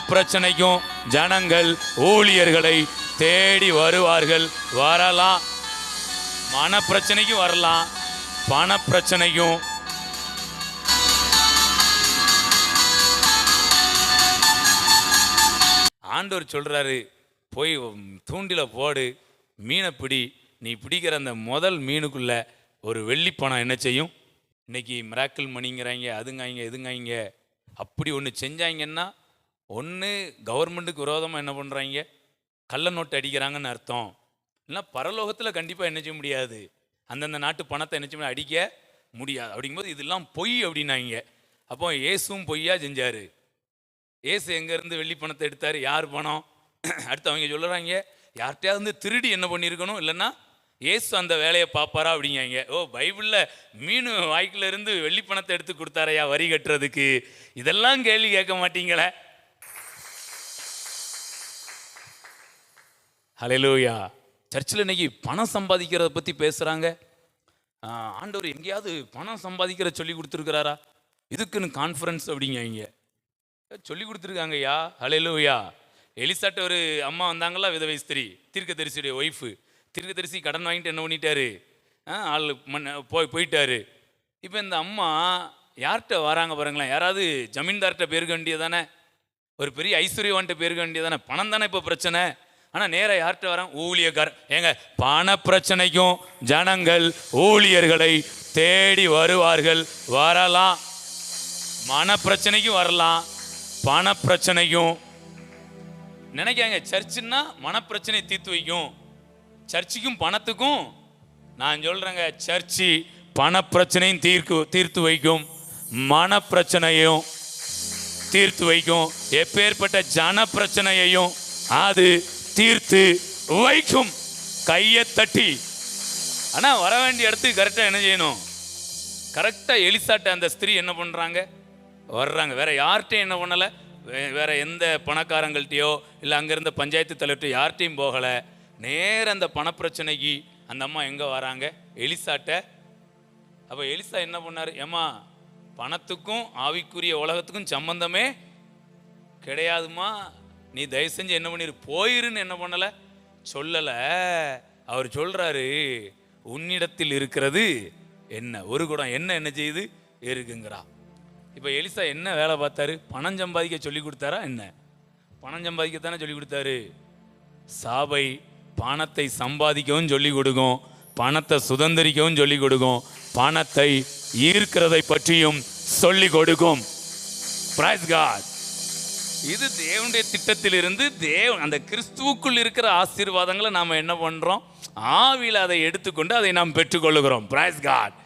பிரச்சனைக்கும் ஜனங்கள் ஊழியர்களை தேடி வருவார்கள். வரலாம், மன பிரச்சனைக்கும் வரலாம், பண பிரச்சனைக்கும். ஆண்டவர் சொல்றாரு, போய் தூண்டில போடு, மீனை பிடி. நீ பிடிக்கிற அந்த முதல் மீனுக்குள்ள ஒரு வெள்ளி பணம் என்ன செய்யும்? இன்னைக்கு மிராக்கிள் மணிங்கிறாங்க, அதுங்காங்க இதுங்காங்க. அப்படி ஒன்று செஞ்சாங்கன்னா ஒன்று கவர்மெண்ட்டுக்கு விரோதமாக என்ன பண்ணுறாங்க, கள்ள நோட்டு அடிக்கிறாங்கன்னு அர்த்தம். இல்லைன்னா பரலோகத்தில் கண்டிப்பாக என்ன செய்ய முடியாது, அந்தந்த நாட்டு பணத்தை என்ன செய்ய அடிக்க முடியாது. அப்படிங்கும்போது இதெல்லாம் பொய் அப்படின்னாங்க. அப்போ இயேசுவும் பொய்யா செஞ்சார். இயேசு எங்கேருந்து வெள்ளி பணத்தை எடுத்தார்? யார் பணம்? அடுத்து அவங்க சொல்லுறாங்க, யார்கிட்டயாவது வந்து திருடி என்ன பண்ணியிருக்கணும், இல்லைன்னா இயேசு அந்த வேலையை பார்ப்பாரா அப்படிங்காங்க. ஓ, பைபிளில் மீன் வாய்க்குல இருந்து வெள்ளி பணத்தை எடுத்து கொடுத்தாரையா வரி கட்டுறதுக்கு? இதெல்லாம் கேள்வி கேட்க மாட்டீங்களே. ஹல்லேலூயா. சர்ச்சில் இன்னைக்கு பணம் சம்பாதிக்கிறத பற்றி பேசுகிறாங்க. ஆண்டவர் எங்கேயாவது பணம் சம்பாதிக்கிற சொல்லி கொடுத்துருக்கிறாரா? இதுக்குன்னு கான்ஃபரன்ஸ் அப்படிங்காங்க. சொல்லி கொடுத்துருக்காங்க ஐயா. ஹல்லேலூயா. எலிசாட்ட ஒரு அம்மா வந்தாங்களா, விதவை ஸ்திரீ, தீர்க்கதரிசியுடைய ஒய்ஃபு. தீர்க்கதரிசி கடன் வாங்கிட்டு என்ன பண்ணிட்டாரு, ஆள் போயிட்டாரு. இப்போ இந்த அம்மா யார்கிட்ட வராங்க பாருங்களேன், யாராவது ஜமீன்தார்கிட்ட பேருக்க வேண்டியதானே, ஒரு பெரிய ஐஸ்வர்யவான்கிட்ட பேருக்க வேண்டியதானே, பணம் தானே இப்போ பிரச்சனை. ஆனால் நேராக யார்கிட்ட வராங்க? ஊழியக்காரர். ஏங்க, பண பிரச்சனைக்கும் ஜனங்கள் ஊழியர்களை தேடி வருவார்கள். வரலாம், மன பிரச்சனைக்கும் வரலாம், பண பிரச்சனைக்கும். நினைக்காங்க சர்ச்சுன்னா மனப்பிரச்சனை தீர்த்து வைக்கும். சர்ச்சுக்கும் பணத்துக்கும் நான் சொல்றேங்க, சர்ச்சு பணப்பிரச்சனையும் தீர்த்து வைக்கும், மனப்பிரச்சனையும் தீர்த்து வைக்கும், எப்பேற்பட்ட ஜன பிரச்சனையையும் அது தீர்த்து வைக்கும். கையை தட்டி. ஆனால் வர வேண்டிய இடத்துக்கு கரெக்டாக என்ன செய்யணும்? கரெக்டாக எலிசாட்ட அந்த ஸ்திரீ என்ன பண்ணுறாங்க, வர்றாங்க. வேற யார்கிட்டையும் என்ன பண்ணலை, வேற எந்த பணக்காரங்கள்ட்டையோ இல்லை அங்கேருந்த பஞ்சாயத்து தலைவர்கிட்ட யார்கிட்டையும் போகலை. நேர அந்த பணப்பிரச்சனைக்கு அந்த அம்மா எங்கே வராங்க? எலிசாட்ட. அப்போ எலிசா என்ன பண்ணார்? ஏம்மா, பணத்துக்கும் ஆவிக்குரிய உலகத்துக்கும் சம்பந்தமே கிடையாதுமா, நீ தயவு செஞ்சு என்ன பண்ணிரு, போயிருன்னு என்ன பண்ணலை, சொல்லலை. அவர் சொல்கிறாரு, உன்னிடத்தில் இருக்கிறது என்ன, ஒரு குடம் என்ன செய்யுது இருக்குங்கிறா. இப்போ எலிசா என்ன வேலை பார்த்தாரு? பணம் சம்பாதிக்க சொல்லி கொடுத்தாரா என்ன? பணம் சம்பாதிக்கத்தானே சொல்லி கொடுத்தாரு. சாபை பணத்தை சம்பாதிக்கவும் சொல்லி கொடுக்கும், பணத்தை சுதந்திரிக்கவும் சொல்லி கொடுக்கும், பணத்தை ஈர்க்கிறதை பற்றியும் சொல்லி கொடுக்கும். Praise God. இது தேவனுடைய திட்டத்திலிருந்து அந்த கிறிஸ்துவுக்குள் இருக்கிற ஆசீர்வாதங்களை நாம் என்ன பண்ணுறோம்? ஆவியில் அதை எடுத்துக்கொண்டு அதை நாம் பெற்றுக்கொள்ளுகிறோம். Price God.